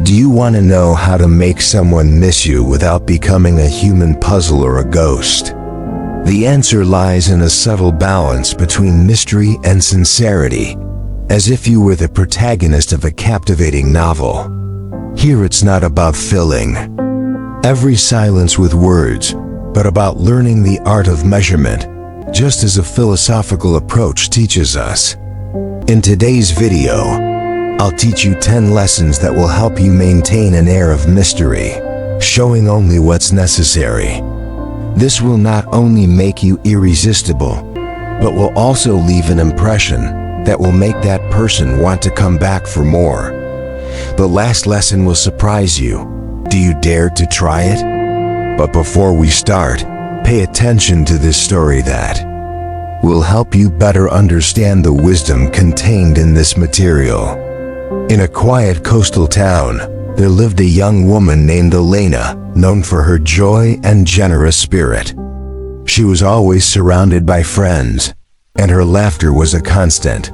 Do you want to know how to make someone miss you without becoming a human puzzle or a ghost? The answer lies in a subtle balance between mystery and sincerity, as if you were the protagonist of a captivating novel. Here it's not about filling every silence with words, but about learning the art of measurement, just as a philosophical approach teaches us. In today's video, I'll teach you 10 lessons that will help you maintain an air of mystery, showing only what's necessary. This will not only make you irresistible, but will also leave an impression that will make that person want to come back for more. The last lesson will surprise you. Do you dare to try it? But before we start, pay attention to this story that will help you better understand the wisdom contained in this material. In a quiet coastal town, there lived a young woman named Elena, known for her joy and generous spirit. She was always surrounded by friends, and her laughter was a constant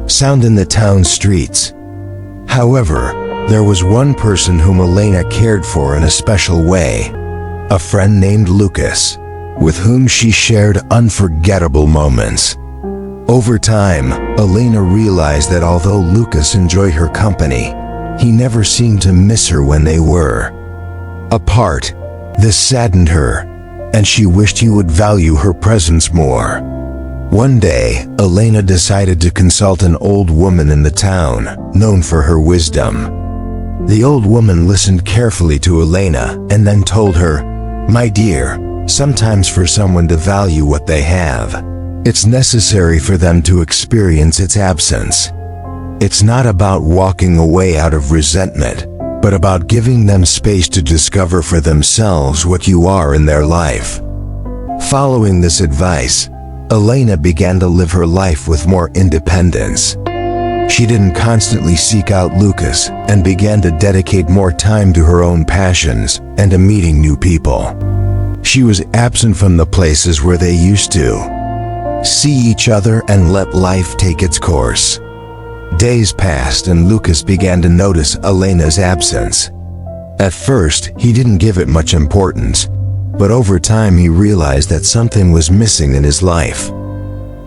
sound in the town streets. However, there was one person whom Elena cared for in a special way, a friend named Lucas, with whom she shared unforgettable moments. Over time, Elena realized that although Lucas enjoyed her company, he never seemed to miss her when they were apart. This saddened her, and she wished he would value her presence more. One day, Elena decided to consult an old woman in the town, known for her wisdom. The old woman listened carefully to Elena and then told her, "My dear, sometimes for someone to value what they have, it's necessary for them to experience its absence. It's not about walking away out of resentment, but about giving them space to discover for themselves what you are in their life." Following this advice, Elena began to live her life with more independence. She didn't constantly seek out Lucas and began to dedicate more time to her own passions and to meeting new people. She was absent from the places where they used to see each other and let life take its course. Days passed and Lucas began to notice Elena's absence. At first, he didn't give it much importance, but over time he realized that something was missing in his life.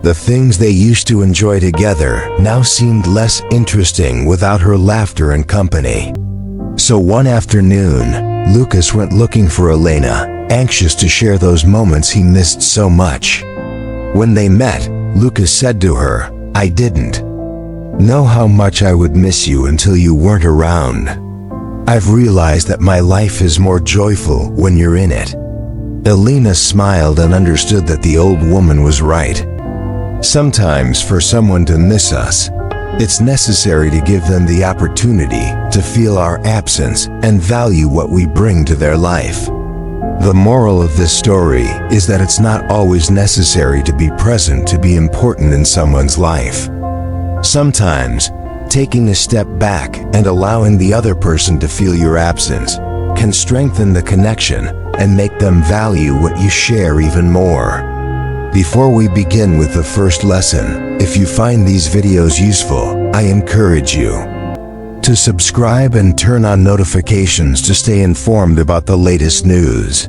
The things they used to enjoy together now seemed less interesting without her laughter and company. So one afternoon, Lucas went looking for Elena, anxious to share those moments he missed so much. When they met, Lucas said to her, "I didn't know how much I would miss you until you weren't around. I've realized that my life is more joyful when you're in it." Elena smiled and understood that the old woman was right. Sometimes for someone to miss us, it's necessary to give them the opportunity to feel our absence and value what we bring to their life. The moral of this story is that it's not always necessary to be present to be important in someone's life. Sometimes, taking a step back and allowing the other person to feel your absence can strengthen the connection and make them value what you share even more. Before we begin with the first lesson, if you find these videos useful, I encourage you to subscribe and turn on notifications to stay informed about the latest news.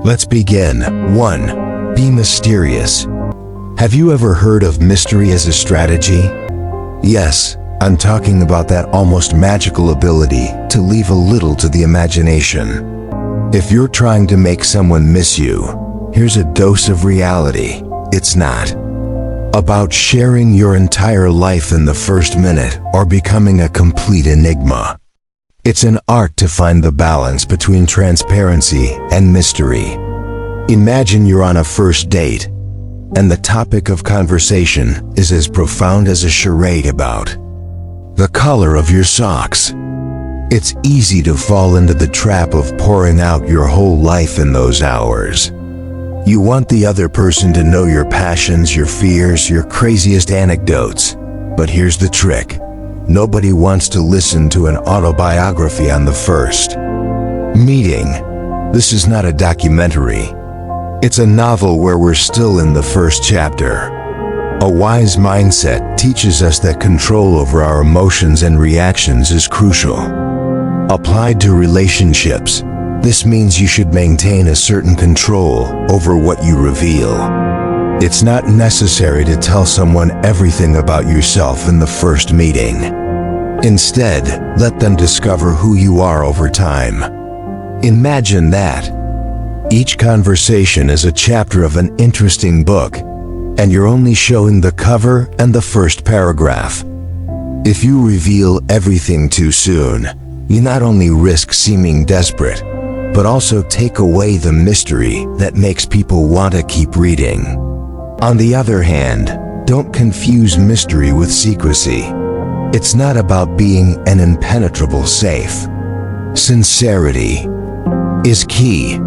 Let's begin. 1. Be mysterious. Have you ever heard of mystery as a strategy? Yes, I'm talking about that almost magical ability to leave a little to the imagination. If you're trying to make someone miss you, here's a dose of reality. It's not about sharing your entire life in the first minute or becoming a complete enigma. It's an art to find the balance between transparency and mystery. Imagine you're on a first date, and the topic of conversation is as profound as a charade about the color of your socks. It's easy to fall into the trap of pouring out your whole life in those hours. You want the other person to know your passions, your fears, your craziest anecdotes. But here's the trick. Nobody wants to listen to an autobiography on the first meeting. This is not a documentary. It's a novel where we're still in the first chapter. A wise mindset teaches us that control over our emotions and reactions is crucial. Applied to relationships, this means you should maintain a certain control over what you reveal. It's not necessary to tell someone everything about yourself in the first meeting. Instead, let them discover who you are over time. Imagine that. Each conversation is a chapter of an interesting book, and you're only showing the cover and the first paragraph. If you reveal everything too soon, you not only risk seeming desperate, but also take away the mystery that makes people want to keep reading. On the other hand, don't confuse mystery with secrecy. It's not about being an impenetrable safe. Sincerity is key.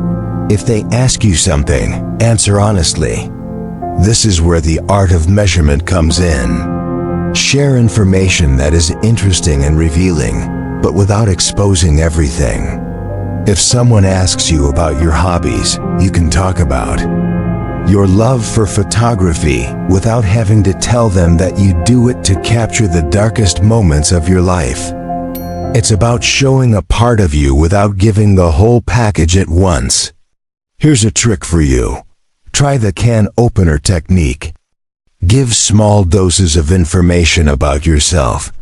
If they ask you something, answer honestly. This is where the art of measurement comes in. Share information that is interesting and revealing, but without exposing everything. If someone asks you about your hobbies, you can talk about your love for photography without having to tell them that you do it to capture the darkest moments of your life. It's about showing a part of you without giving the whole package at once. Here's a trick for you. Try the can opener technique. Give small doses of information about yourself,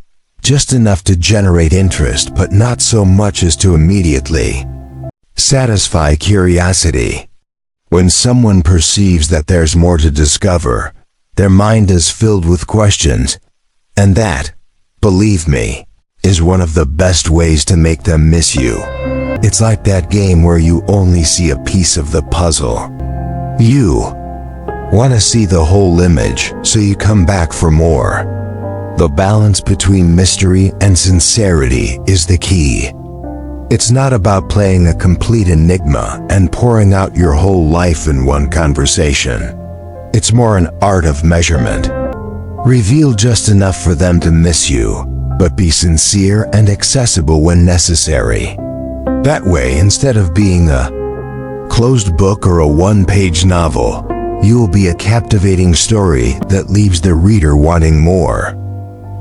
just enough to generate interest but not so much as to immediately satisfy curiosity. When someone perceives that there's more to discover, their mind is filled with questions, and that, believe me, is one of the best ways to make them miss you. It's like that game where you only see a piece of the puzzle. You want to see the whole image, so you come back for more. The balance between mystery and sincerity is the key. It's not about playing a complete enigma and pouring out your whole life in one conversation. It's more an art of measurement. Reveal just enough for them to miss you, but be sincere and accessible when necessary. That way, instead of being a closed book or a one-page novel, you will be a captivating story that leaves the reader wanting more.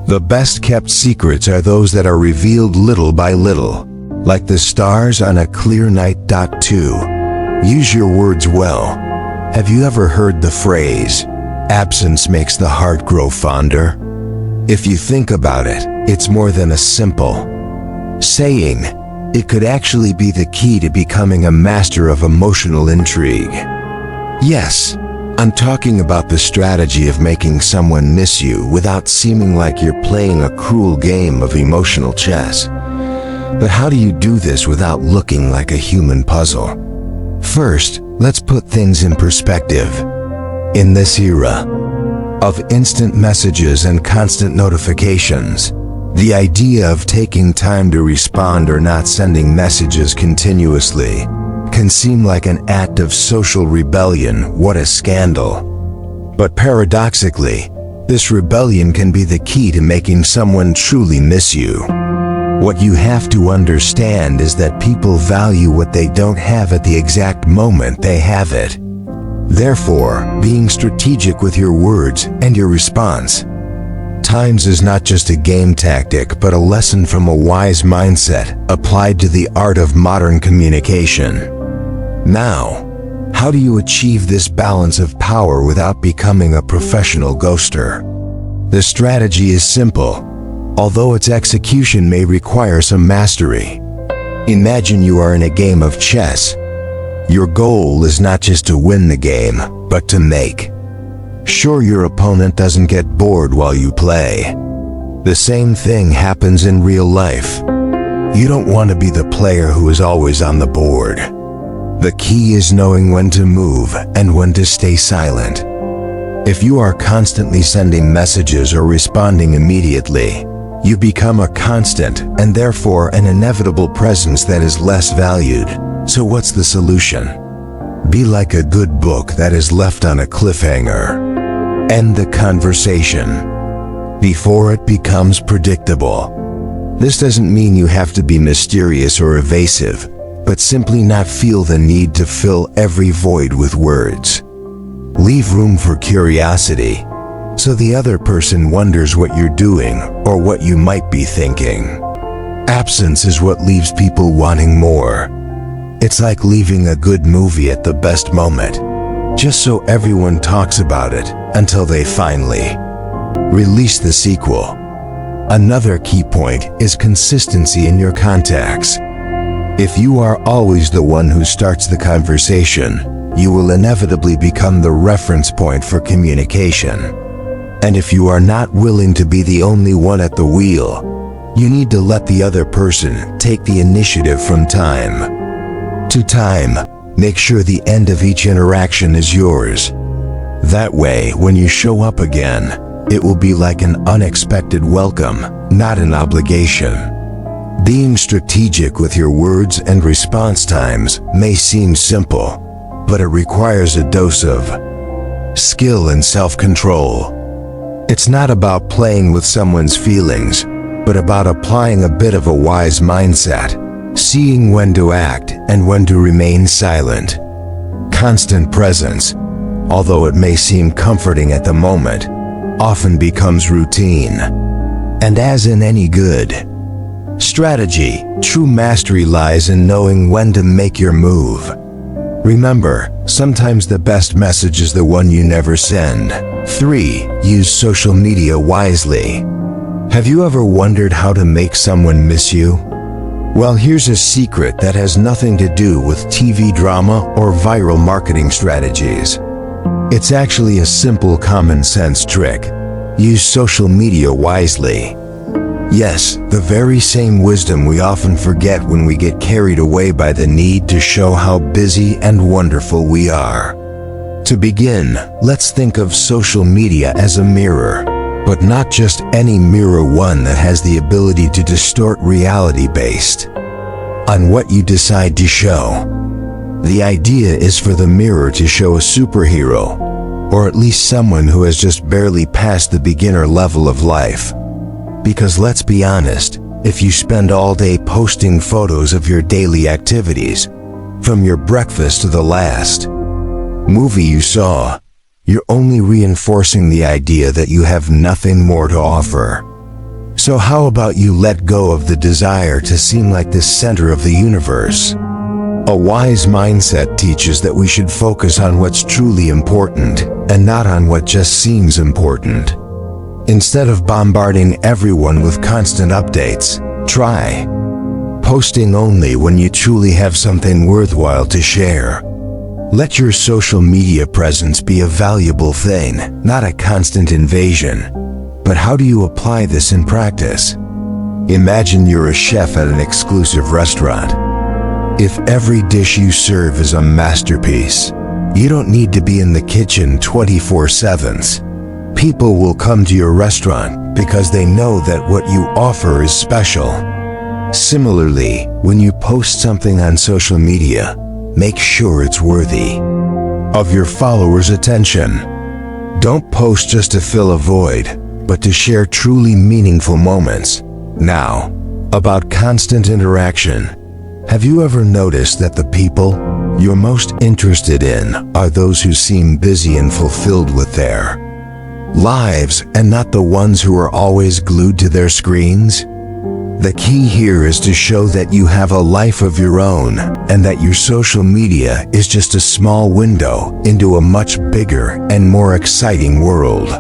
The best-kept secrets are those that are revealed little by little, like the stars on a clear night. 2. Use your words well. Have you ever heard the phrase, "Absence makes the heart grow fonder"? If you think about it, it's more than a simple saying. It could actually be the key to becoming a master of emotional intrigue. Yes, I'm talking about the strategy of making someone miss you without seeming like you're playing a cruel game of emotional chess. But how do you do this without looking like a human puzzle? First, let's put things in perspective. In this era of instant messages and constant notifications, the idea of taking time to respond or not sending messages continuously can seem like an act of social rebellion. What a scandal. But paradoxically, this rebellion can be the key to making someone truly miss you. What you have to understand is that people value what they don't have at the exact moment they have it. Therefore, being strategic with your words and your response times is not just a game tactic but a lesson from a wise mindset applied to the art of modern communication. Now, how do you achieve this balance of power without becoming a professional ghoster? The strategy is simple, although its execution may require some mastery. Imagine you are in a game of chess. Your goal is not just to win the game, but to make sure your opponent doesn't get bored while you play. The same thing happens in real life. You don't want to be the player who is always on the board. The key is knowing when to move and when to stay silent. If you are constantly sending messages or responding immediately, you become a constant and therefore an inevitable presence that is less valued. So what's the solution? Be like a good book that is left on a cliffhanger. End the conversation before it becomes predictable. This doesn't mean you have to be mysterious or evasive, but simply not feel the need to fill every void with words. Leave room for curiosity, so the other person wonders what you're doing or what you might be thinking. Absence is what leaves people wanting more. It's like leaving a good movie at the best moment, just so everyone talks about it until they finally release the sequel. Another key point is consistency in your contacts. If you are always the one who starts the conversation, you will inevitably become the reference point for communication. And if you are not willing to be the only one at the wheel, you need to let the other person take the initiative from time to time. Make sure the end of each interaction is yours. That way, when you show up again, it will be like an unexpected welcome, not an obligation. Being strategic with your words and response times may seem simple, but it requires a dose of skill and self-control. It's not about playing with someone's feelings, but about applying a bit of a wise mindset, seeing when to act and when to remain silent. Constant presence, although it may seem comforting at the moment, often becomes routine. And as in any good strategy, true mastery lies in knowing when to make your move. Remember, sometimes the best message is the one you never send. 3. Use social media wisely. Have you ever wondered how to make someone miss you? Well, here's a secret that has nothing to do with TV drama or viral marketing strategies. It's actually a simple common sense trick. Use social media wisely. Yes, the very same wisdom we often forget when we get carried away by the need to show how busy and wonderful we are. To begin, let's think of social media as a mirror, but not just any mirror, one that has the ability to distort reality based on what you decide to show. The idea is for the mirror to show a superhero, or at least someone who has just barely passed the beginner level of life. Because let's be honest, if you spend all day posting photos of your daily activities, from your breakfast to the last movie you saw, you're only reinforcing the idea that you have nothing more to offer. So how about you let go of the desire to seem like the center of the universe? A wise mindset teaches that we should focus on what's truly important and not on what just seems important. Instead of bombarding everyone with constant updates, try posting only when you truly have something worthwhile to share. Let your social media presence be a valuable thing, not a constant invasion. But how do you apply this in practice? Imagine you're a chef at an exclusive restaurant. If every dish you serve is a masterpiece, you don't need to be in the kitchen 24/7. People will come to your restaurant because they know that what you offer is special. Similarly, when you post something on social media, make sure it's worthy of your followers' attention. Don't post just to fill a void, but to share truly meaningful moments. Now, about constant interaction. Have you ever noticed that the people you're most interested in are those who seem busy and fulfilled with their lives and not the ones who are always glued to their screens? The key here is to show that you have a life of your own and that your social media is just a small window into a much bigger and more exciting world.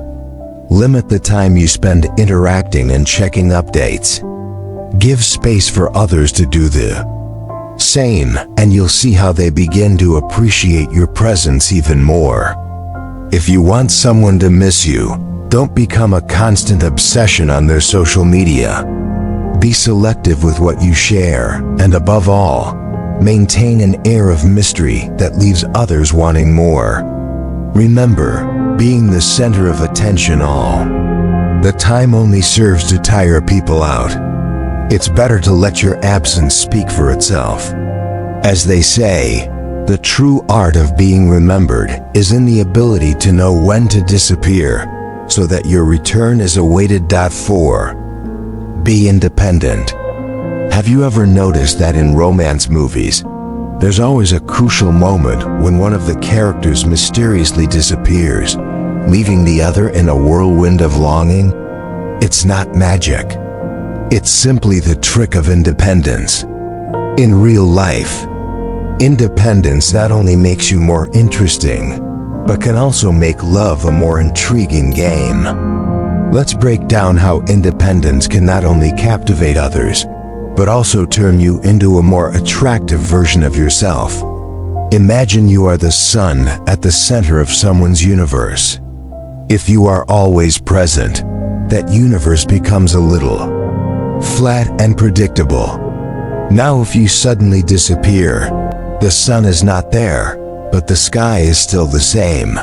Limit the time you spend interacting and checking updates. Give space for others to do the same, and you'll see how they begin to appreciate your presence even more. If you want someone to miss you, don't become a constant obsession on their social media. Be selective with what you share, and above all, maintain an air of mystery that leaves others wanting more. Remember, being the center of attention all the time only serves to tire people out. It's better to let your absence speak for itself. As they say, the true art of being remembered is in the ability to know when to disappear, so that your return is awaited. 4. Be independent. Have you ever noticed that in romance movies, there's always a crucial moment when one of the characters mysteriously disappears, leaving the other in a whirlwind of longing? It's not magic. It's simply the trick of independence. In real life, independence not only makes you more interesting, but can also make love a more intriguing game. Let's break down how independence can not only captivate others, but also turn you into a more attractive version of yourself. Imagine you are the sun at the center of someone's universe. If you are always present, that universe becomes a little flat and predictable. Now if you suddenly disappear, the sun is not there, but the sky is still the same.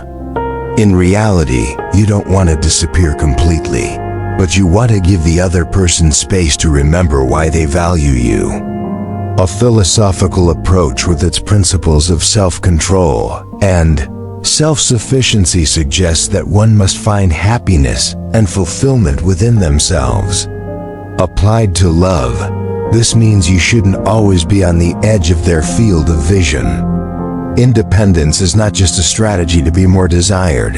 In reality, you don't want to disappear completely, but you want to give the other person space to remember why they value you. A philosophical approach with its principles of self-control and self-sufficiency suggests that one must find happiness and fulfillment within themselves. Applied to love, this means you shouldn't always be on the edge of their field of vision. Independence is not just a strategy to be more desired.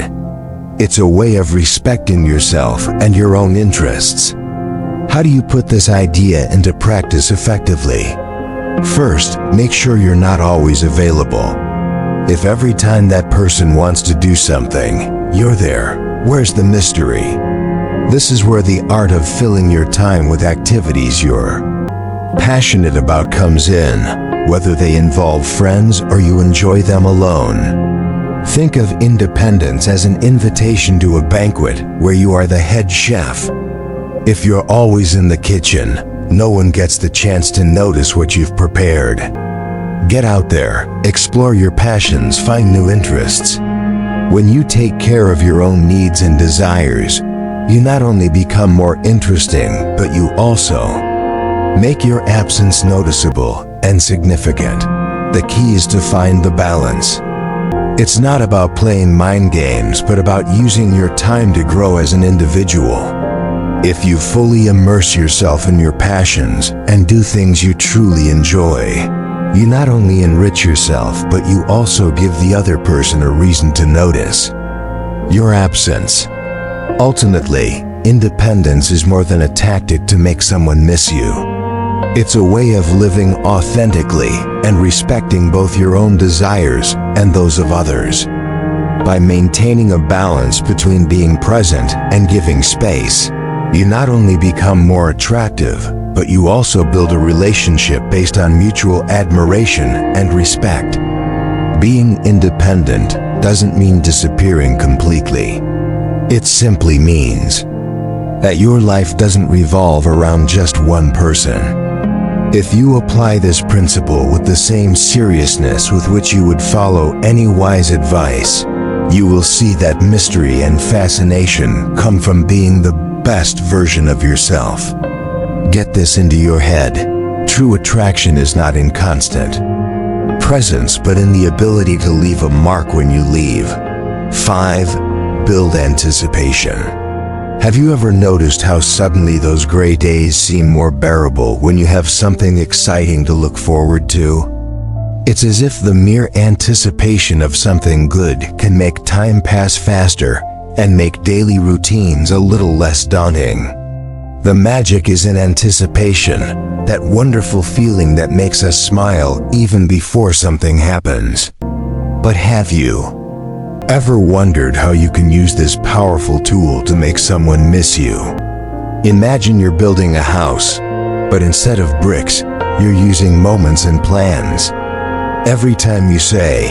It's a way of respecting yourself and your own interests. How do you put this idea into practice effectively? First, make sure you're not always available. If every time that person wants to do something, you're there, where's the mystery? This is where the art of filling your time with activities you're passionate about comes in, whether they involve friends or you enjoy them alone. Think of independence as an invitation to a banquet where you are the head chef. If you're always in the kitchen, no one gets the chance to notice what you've prepared. Get out there, explore your passions, find new interests. When you take care of your own needs and desires, you not only become more interesting, but you also make your absence noticeable and significant. The key is to find the balance. It's not about playing mind games, but about using your time to grow as an individual. If you fully immerse yourself in your passions and do things you truly enjoy, you not only enrich yourself, but you also give the other person a reason to notice your absence. Ultimately, independence is more than a tactic to make someone miss you. It's a way of living authentically and respecting both your own desires and those of others. By maintaining a balance between being present and giving space, you not only become more attractive, but you also build a relationship based on mutual admiration and respect. Being independent doesn't mean disappearing completely. It simply means that your life doesn't revolve around just one person. If you apply this principle with the same seriousness with which you would follow any wise advice, you will see that mystery and fascination come from being the best version of yourself. Get this into your head. True attraction is not in constant presence, but in the ability to leave a mark when you leave. 5. Build anticipation. Have you ever noticed how suddenly those gray days seem more bearable when you have something exciting to look forward to? It's as if the mere anticipation of something good can make time pass faster and make daily routines a little less daunting. The magic is in anticipation, that wonderful feeling that makes us smile even before something happens. But have you ever wondered how you can use this powerful tool to make someone miss you? Imagine you're building a house, but instead of bricks, you're using moments and plans. Every time you say,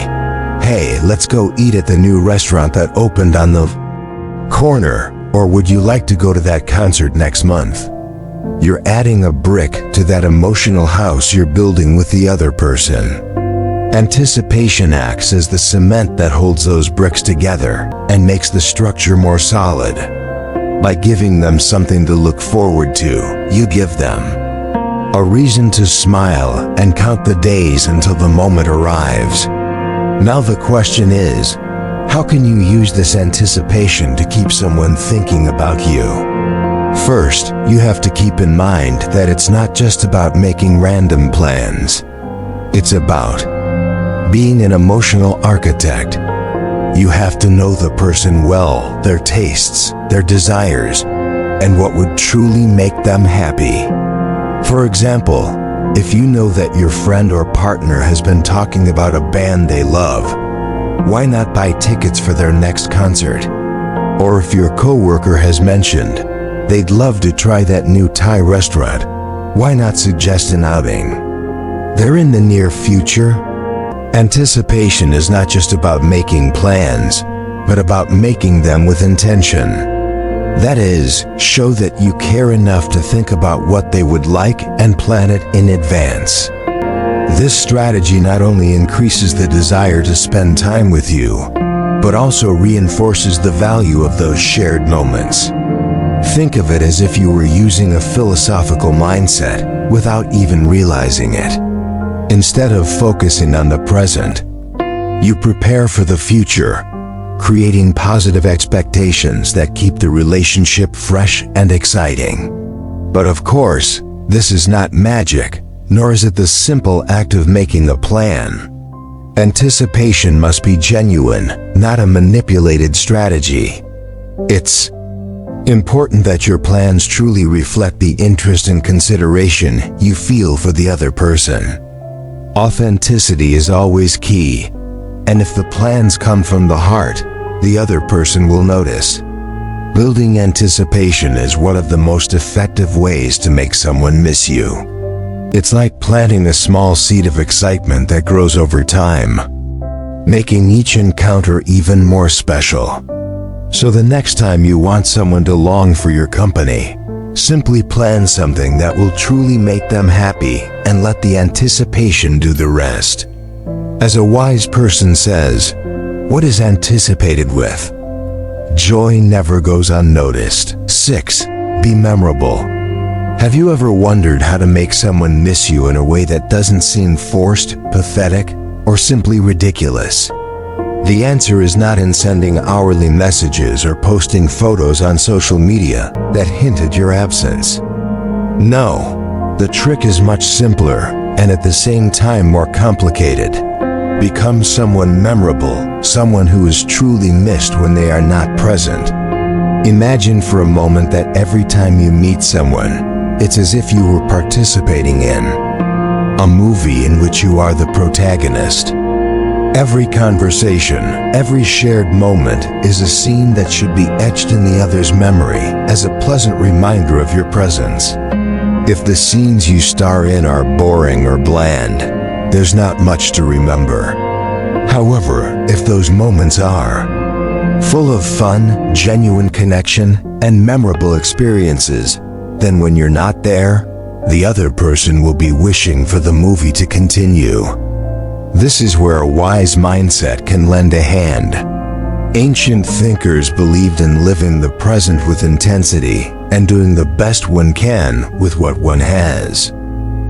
"Hey, let's go eat at the new restaurant that opened on the corner," or "Would you like to go to that concert next month?" you're adding a brick to that emotional house you're building with the other person. Anticipation acts as the cement that holds those bricks together and makes the structure more solid. By giving them something to look forward to, you give them a reason to smile and count the days until the moment arrives. Now the question is, how can you use this anticipation to keep someone thinking about you? First, you have to keep in mind that it's not just about making random plans. It's about being an emotional architect. You have to know the person well, their tastes, their desires, and what would truly make them happy. For example, if you know that your friend or partner has been talking about a band they love, why not buy tickets for their next concert? Or if your coworker has mentioned they'd love to try that new Thai restaurant, why not suggest an outing? They're in the near future. Anticipation is not just about making plans, but about making them with intention. That is, show that you care enough to think about what they would like and plan it in advance. This strategy not only increases the desire to spend time with you, but also reinforces the value of those shared moments. Think of it as if you were using a philosophical mindset without even realizing it. Instead of focusing on the present, you prepare for the future, creating positive expectations that keep the relationship fresh and exciting. But of course, this is not magic, nor is it the simple act of making a plan. Anticipation must be genuine, not a manipulated strategy. It's important that your plans truly reflect the interest and consideration you feel for the other person. Authenticity is always key, and if the plans come from the heart, the other person will notice. Building anticipation is one of the most effective ways to make someone miss you. It's like planting a small seed of excitement that grows over time, making each encounter even more special. So the next time you want someone to long for your company, simply plan something that will truly make them happy and let the anticipation do the rest. As a wise person says, what is anticipated with? Joy never goes unnoticed. 6. Be memorable. Have you ever wondered how to make someone miss you in a way that doesn't seem forced, pathetic, or simply ridiculous? The answer is not in sending hourly messages or posting photos on social media that hint at your absence. No, the trick is much simpler and at the same time more complicated. Become someone memorable, someone who is truly missed when they are not present. Imagine for a moment that every time you meet someone, it's as if you were participating in a movie in which you are the protagonist. Every conversation, every shared moment is a scene that should be etched in the other's memory as a pleasant reminder of your presence. If the scenes you star in are boring or bland, there's not much to remember. However, if those moments are full of fun, genuine connection, and memorable experiences, then when you're not there, the other person will be wishing for the movie to continue. This is where a wise mindset can lend a hand. Ancient thinkers believed in living the present with intensity and doing the best one can with what one has.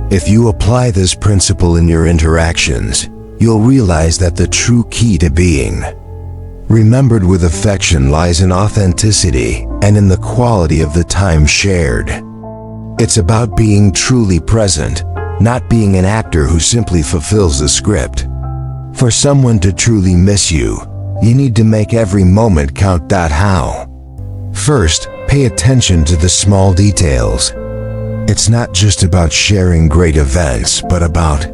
If you apply this principle in your interactions, you'll realize that the true key to being remembered with affection lies in authenticity and in the quality of the time shared. It's about being truly present, not being an actor who simply fulfills the script. For someone to truly miss you, you need to make every moment count. How? First, pay attention to the small details. It's not just about sharing great events, but about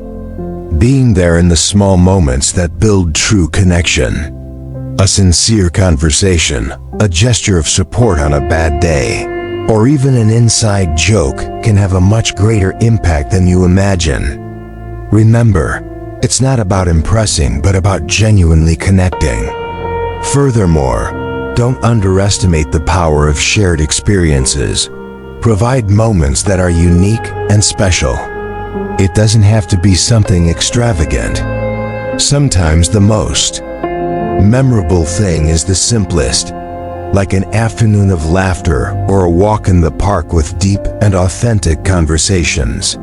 being there in the small moments that build true connection. A sincere conversation, a gesture of support on a bad day, or even an inside joke can have a much greater impact than you imagine. Remember, it's not about impressing, but about genuinely connecting. Furthermore, don't underestimate the power of shared experiences. Provide moments that are unique and special. It doesn't have to be something extravagant. Sometimes the most memorable thing is the simplest, like an afternoon of laughter or a walk in the park with deep and authentic conversations.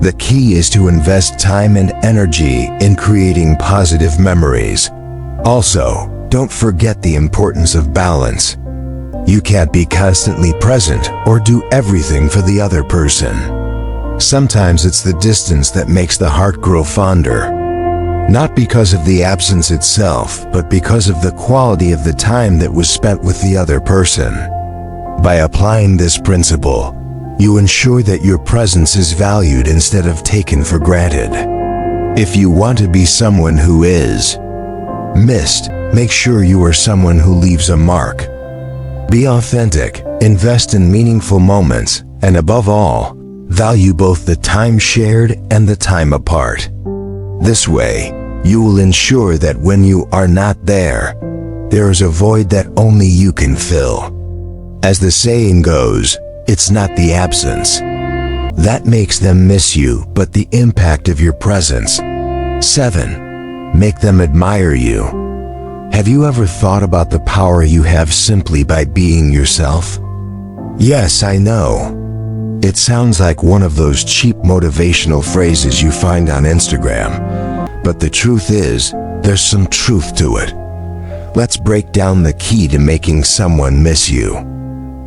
The key is to invest time and energy in creating positive memories. Also, don't forget the importance of balance. You can't be constantly present or do everything for the other person. Sometimes it's the distance that makes the heart grow fonder. Not because of the absence itself, but because of the quality of the time that was spent with the other person. By applying this principle, you ensure that your presence is valued instead of taken for granted. If you want to be someone who is missed, make sure you are someone who leaves a mark. Be authentic, invest in meaningful moments, and above all, value both the time shared and the time apart. This way, you will ensure that when you are not there, there is a void that only you can fill. As the saying goes, it's not the absence that makes them miss you, but the impact of your presence. 7. Make them admire you. Have you ever thought about the power you have simply by being yourself? Yes, I know. It sounds like one of those cheap motivational phrases you find on Instagram, but the truth is, there's some truth to it. Let's break down the key to making someone miss you.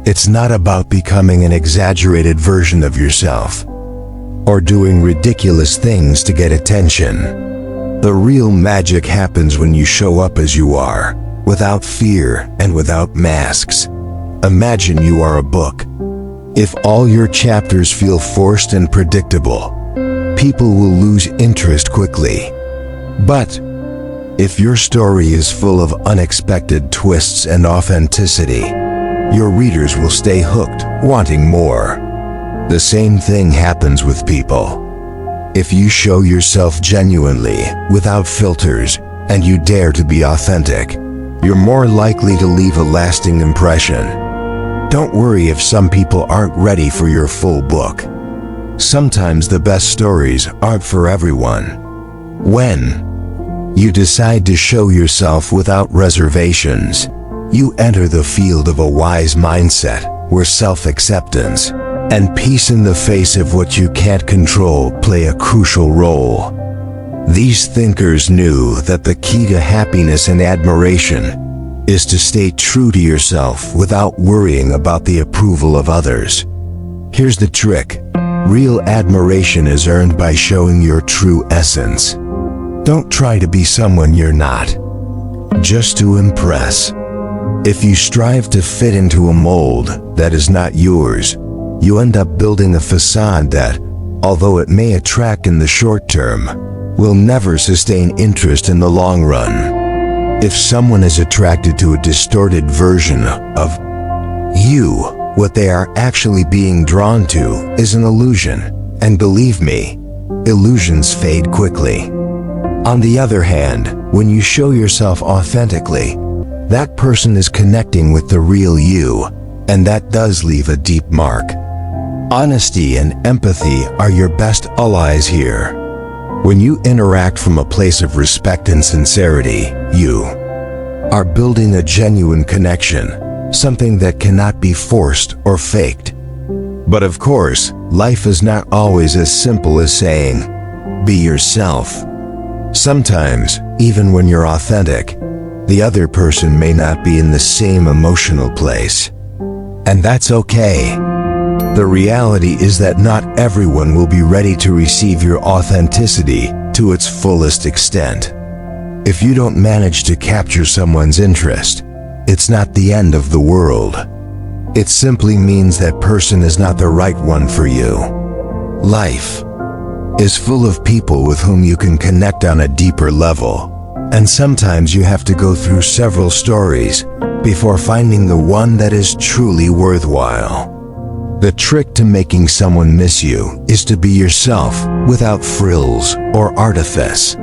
It's not about becoming an exaggerated version of yourself or doing ridiculous things to get attention. The real magic happens when you show up as you are, without fear and without masks. Imagine you are a book. If all your chapters feel forced and predictable, people will lose interest quickly. But if your story is full of unexpected twists and authenticity, your readers will stay hooked, wanting more. The same thing happens with people. If you show yourself genuinely, without filters, and you dare to be authentic, you're more likely to leave a lasting impression. Don't worry if some people aren't ready for your full book. Sometimes the best stories aren't for everyone. When you decide to show yourself without reservations, you enter the field of a wise mindset where self-acceptance and peace in the face of what you can't control play a crucial role. These thinkers knew that the key to happiness and admiration is to stay true to yourself without worrying about the approval of others. Here's the trick. Real admiration is earned by showing your true essence. Don't try to be someone you're not, just to impress. If you strive to fit into a mold that is not yours, you end up building a facade that, although it may attract in the short term, will never sustain interest in the long run. If someone is attracted to a distorted version of you, what they are actually being drawn to is an illusion, and believe me, illusions fade quickly. On the other hand, when you show yourself authentically, that person is connecting with the real you, and that does leave a deep mark. Honesty and empathy are your best allies here. When you interact from a place of respect and sincerity, you are building a genuine connection, something that cannot be forced or faked. But of course, life is not always as simple as saying, "Be yourself." Sometimes, even when you're authentic, the other person may not be in the same emotional place. And that's okay. The reality is that not everyone will be ready to receive your authenticity to its fullest extent. If you don't manage to capture someone's interest, it's not the end of the world. It simply means that person is not the right one for you. Life is full of people with whom you can connect on a deeper level, and sometimes you have to go through several stories before finding the one that is truly worthwhile. The trick to making someone miss you is to be yourself without frills or artifice.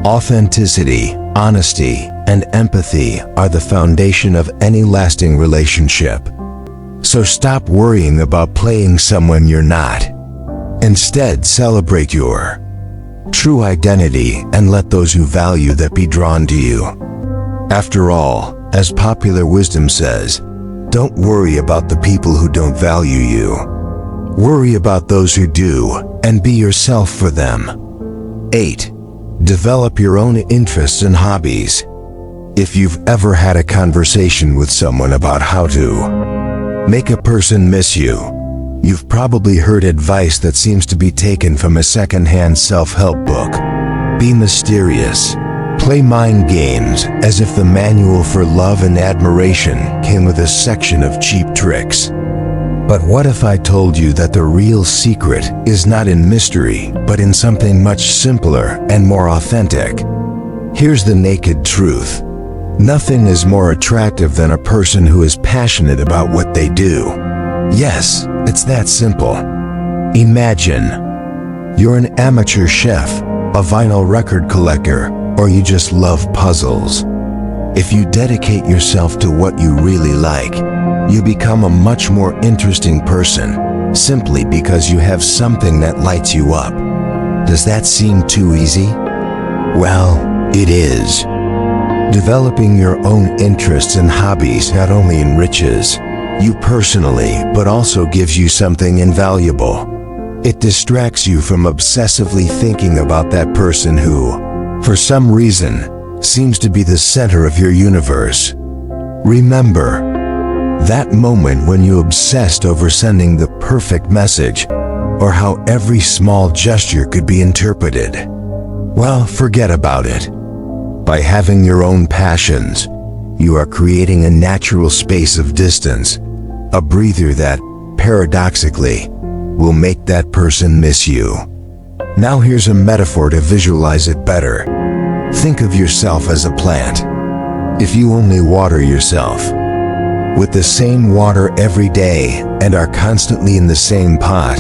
Authenticity, honesty, and empathy are the foundation of any lasting relationship. So stop worrying about playing someone you're not. Instead, celebrate your true identity and let those who value that be drawn to you. After all, as popular wisdom says, don't worry about the people who don't value you. Worry about those who do, and be yourself for them. 8. Develop your own interests and hobbies. If you've ever had a conversation with someone about how to make a person miss you, you've probably heard advice that seems to be taken from a second-hand self-help book. Be mysterious, Play mind games as if the manual for love and admiration came with a section of cheap tricks. But what if I told you that the real secret is not in mystery, but in something much simpler and more authentic? Here's the naked truth. Nothing is more attractive than a person who is passionate about what they do. Yes, it's that simple. Imagine you're an amateur chef, a vinyl record collector, or you just love puzzles. If you dedicate yourself to what you really like, you become a much more interesting person, simply because you have something that lights you up. Does that seem too easy? Well, it is. Developing your own interests and hobbies not only enriches you personally, but also gives you something invaluable. It distracts you from obsessively thinking about that person who, for some reason, seems to be the center of your universe. Remember that moment when you obsessed over sending the perfect message, or how every small gesture could be interpreted? Well, forget about it. By having your own passions, you are creating a natural space of distance, a breather that, paradoxically, will make that person miss you. Now here's a metaphor to visualize it better. Think of yourself as a plant. If you only water yourself with the same water every day and are constantly in the same pot,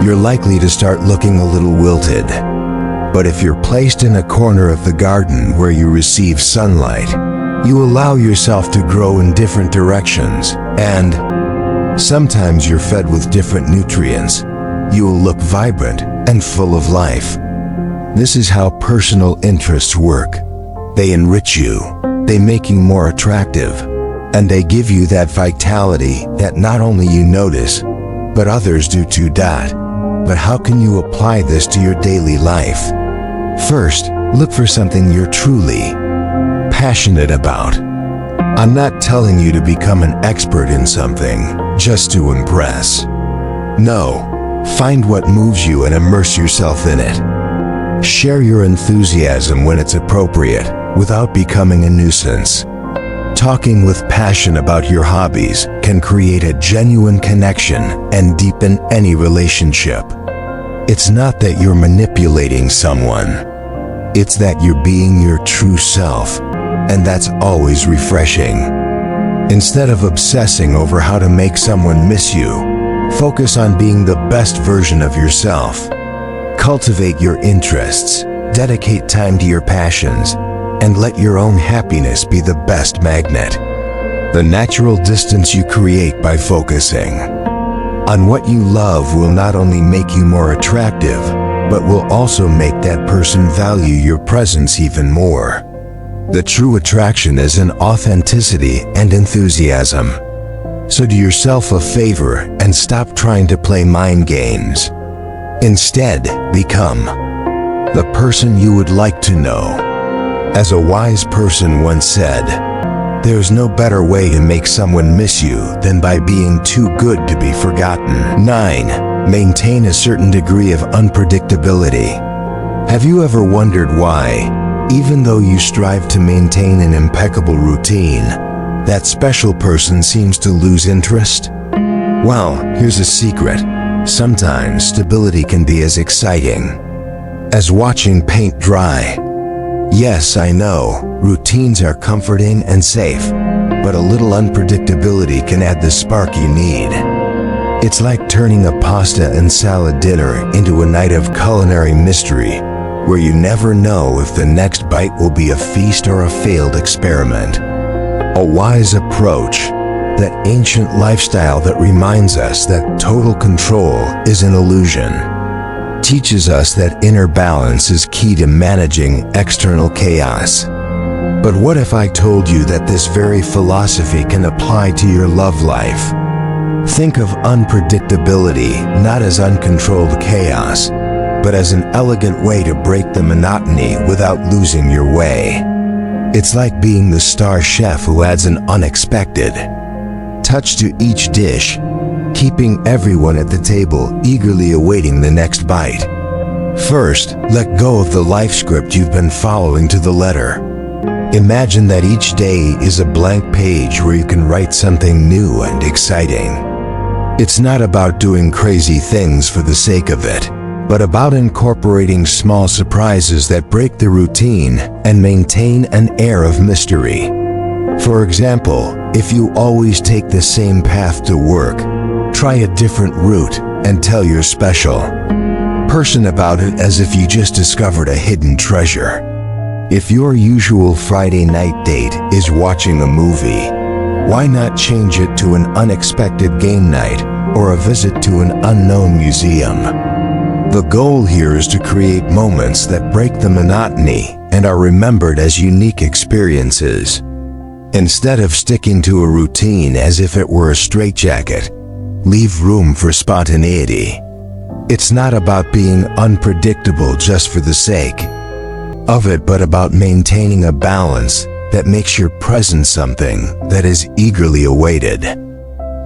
you're likely to start looking a little wilted. But if you're placed in a corner of the garden where you receive sunlight, you allow yourself to grow in different directions, and sometimes you're fed with different nutrients. You will look vibrant and full of life. This is how personal interests work. They enrich you, they make you more attractive, and they give you that vitality that not only you notice, but others do too. But how can you apply this to your daily life? First, look for something you're truly passionate about. I'm not telling you to become an expert in something just to impress. No, find what moves you and immerse yourself in it. Share your enthusiasm when it's appropriate, without becoming a nuisance. Talking with passion about your hobbies can create a genuine connection and deepen any relationship. It's not that you're manipulating someone. It's that you're being your true self, and that's always refreshing. Instead of obsessing over how to make someone miss you, focus on being the best version of yourself. Cultivate your interests, dedicate time to your passions, and let your own happiness be the best magnet. The natural distance you create by focusing on what you love will not only make you more attractive, but will also make that person value your presence even more. The true attraction is in authenticity and enthusiasm. So do yourself a favor and stop trying to play mind games. Instead, become the person you would like to know. As a wise person once said, there's no better way to make someone miss you than by being too good to be forgotten. 9. Maintain a certain degree of unpredictability. Have you ever wondered why, even though you strive to maintain an impeccable routine, that special person seems to lose interest? Well, here's a secret. Sometimes stability can be as exciting as watching paint dry. Yes, I know, routines are comforting and safe, but a little unpredictability can add the spark you need. It's like turning a pasta and salad dinner into a night of culinary mystery, where you never know if the next bite will be a feast or a failed experiment. A wise approach, that ancient lifestyle that reminds us that total control is an illusion, teaches us that inner balance is key to managing external chaos. But what if I told you that this very philosophy can apply to your love life? Think of unpredictability not as uncontrolled chaos, but as an elegant way to break the monotony without losing your way. It's like being the star chef who adds an unexpected touch to each dish, keeping everyone at the table eagerly awaiting the next bite. First, let go of the life script you've been following to the letter. Imagine that each day is a blank page where you can write something new and exciting. It's not about doing crazy things for the sake of it, but about incorporating small surprises that break the routine and maintain an air of mystery. For example, if you always take the same path to work, try a different route and tell your special person about it as if you just discovered a hidden treasure. If your usual Friday night date is watching a movie, why not change it to an unexpected game night or a visit to an unknown museum? The goal here is to create moments that break the monotony and are remembered as unique experiences. Instead of sticking to a routine as if it were a straitjacket, leave room for spontaneity. It's not about being unpredictable just for the sake of it, but about maintaining a balance that makes your present something that is eagerly awaited.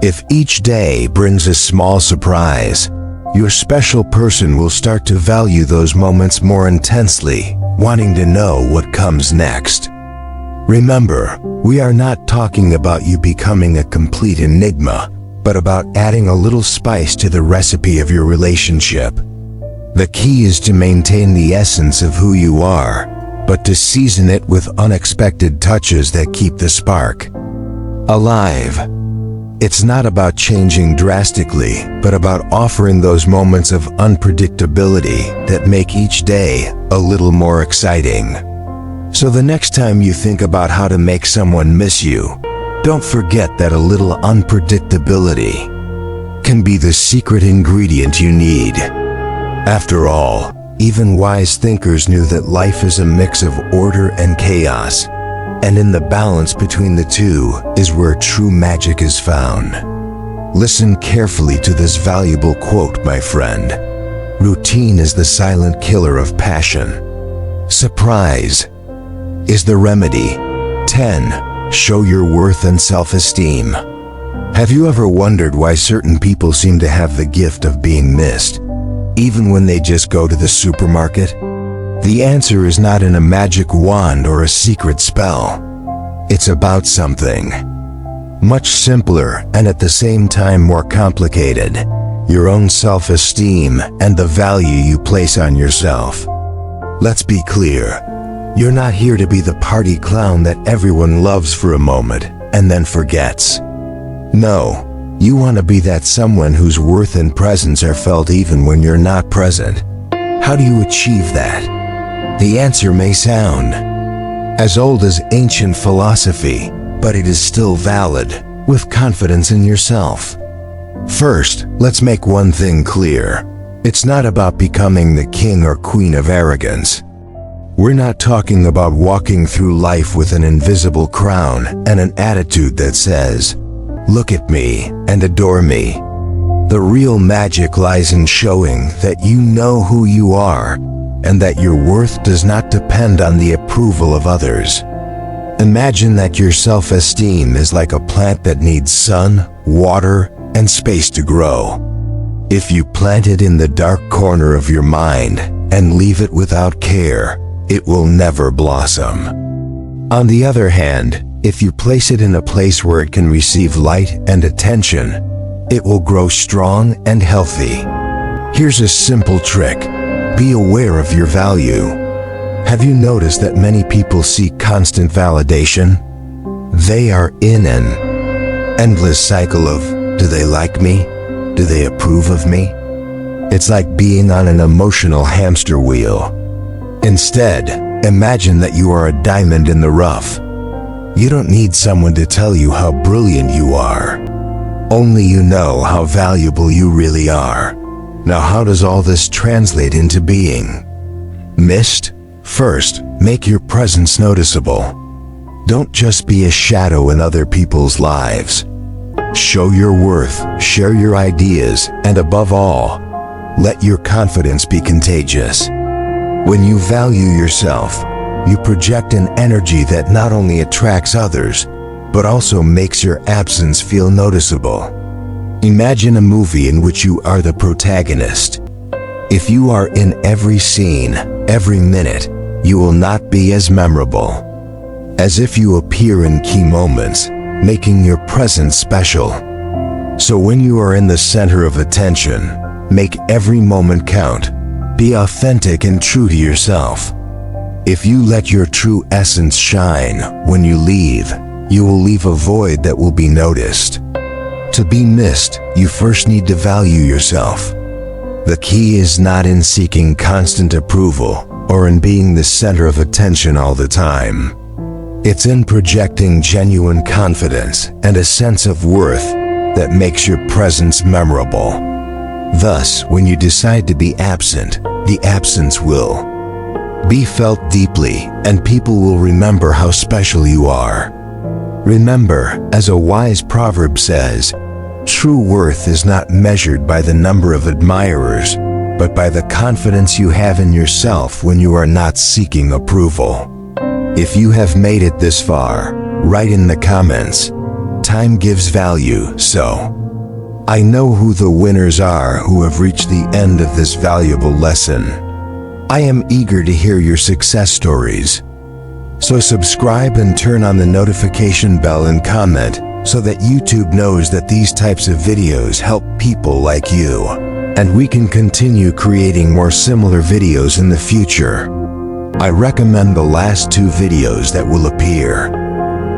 If each day brings a small surprise, your special person will start to value those moments more intensely, wanting to know what comes next. Remember, we are not talking about you becoming a complete enigma, but about adding a little spice to the recipe of your relationship. The key is to maintain the essence of who you are, but to season it with unexpected touches that keep the spark alive. It's not about changing drastically, but about offering those moments of unpredictability that make each day a little more exciting. So the next time you think about how to make someone miss you, don't forget that a little unpredictability can be the secret ingredient you need. After all, even wise thinkers knew that life is a mix of order and chaos, and in the balance between the two is where true magic is found. Listen carefully to this valuable quote, my friend. Routine is the silent killer of passion. Surprise is the remedy. 10. Show your worth and self-esteem. Have you ever wondered why certain people seem to have the gift of being missed, even when they just go to the supermarket? The answer is not in a magic wand or a secret spell. It's about something much simpler and at the same time more complicated: your own self-esteem and the value you place on yourself. Let's be clear. You're not here to be the party clown that everyone loves for a moment and then forgets. No, you want to be that someone whose worth and presence are felt even when you're not present. How do you achieve that? The answer may sound as old as ancient philosophy, but it is still valid: with confidence in yourself. First, let's make one thing clear. It's not about becoming the king or queen of arrogance. We're not talking about walking through life with an invisible crown and an attitude that says, "Look at me and adore me." The real magic lies in showing that you know who you are and that your worth does not depend on the approval of others. Imagine that your self-esteem is like a plant that needs sun, water, and space to grow. If you plant it in the dark corner of your mind and leave it without care, it will never blossom. On the other hand, if you place it in a place where it can receive light and attention, it will grow strong and healthy. Here's a simple trick. Be aware of your value. Have you noticed that many people seek constant validation? They are in an endless cycle of, do they like me? Do they approve of me? It's like being on an emotional hamster wheel. Instead, imagine that you are a diamond in the rough. You don't need someone to tell you how brilliant you are. Only you know how valuable you really are. Now, how does all this translate into being missed? First, make your presence noticeable. Don't just be a shadow in other people's lives. Show your worth, share your ideas, and above all, let your confidence be contagious. When you value yourself, you project an energy that not only attracts others, but also makes your absence feel noticeable. Imagine a movie in which you are the protagonist. If you are in every scene, every minute, you will not be as memorable. As if you appear in key moments, making your presence special. So when you are in the center of attention, make every moment count. Be authentic and true to yourself. If you let your true essence shine when you leave, you will leave a void that will be noticed. To be missed, you first need to value yourself. The key is not in seeking constant approval or in being the center of attention all the time. It's in projecting genuine confidence and a sense of worth that makes your presence memorable. Thus, when you decide to be absent, the absence will be felt deeply, and people will remember how special you are. Remember, as a wise proverb says, true worth is not measured by the number of admirers, but by the confidence you have in yourself when you are not seeking approval. If you have made it this far, write in the comments, "Time gives value, so." I know who the winners are who have reached the end of this valuable lesson. I am eager to hear your success stories. So subscribe and turn on the notification bell and comment so that YouTube knows that these types of videos help people like you. And we can continue creating more similar videos in the future. I recommend the last 2 videos that will appear.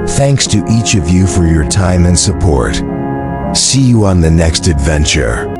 Thanks to each of you for your time and support. See you on the next adventure.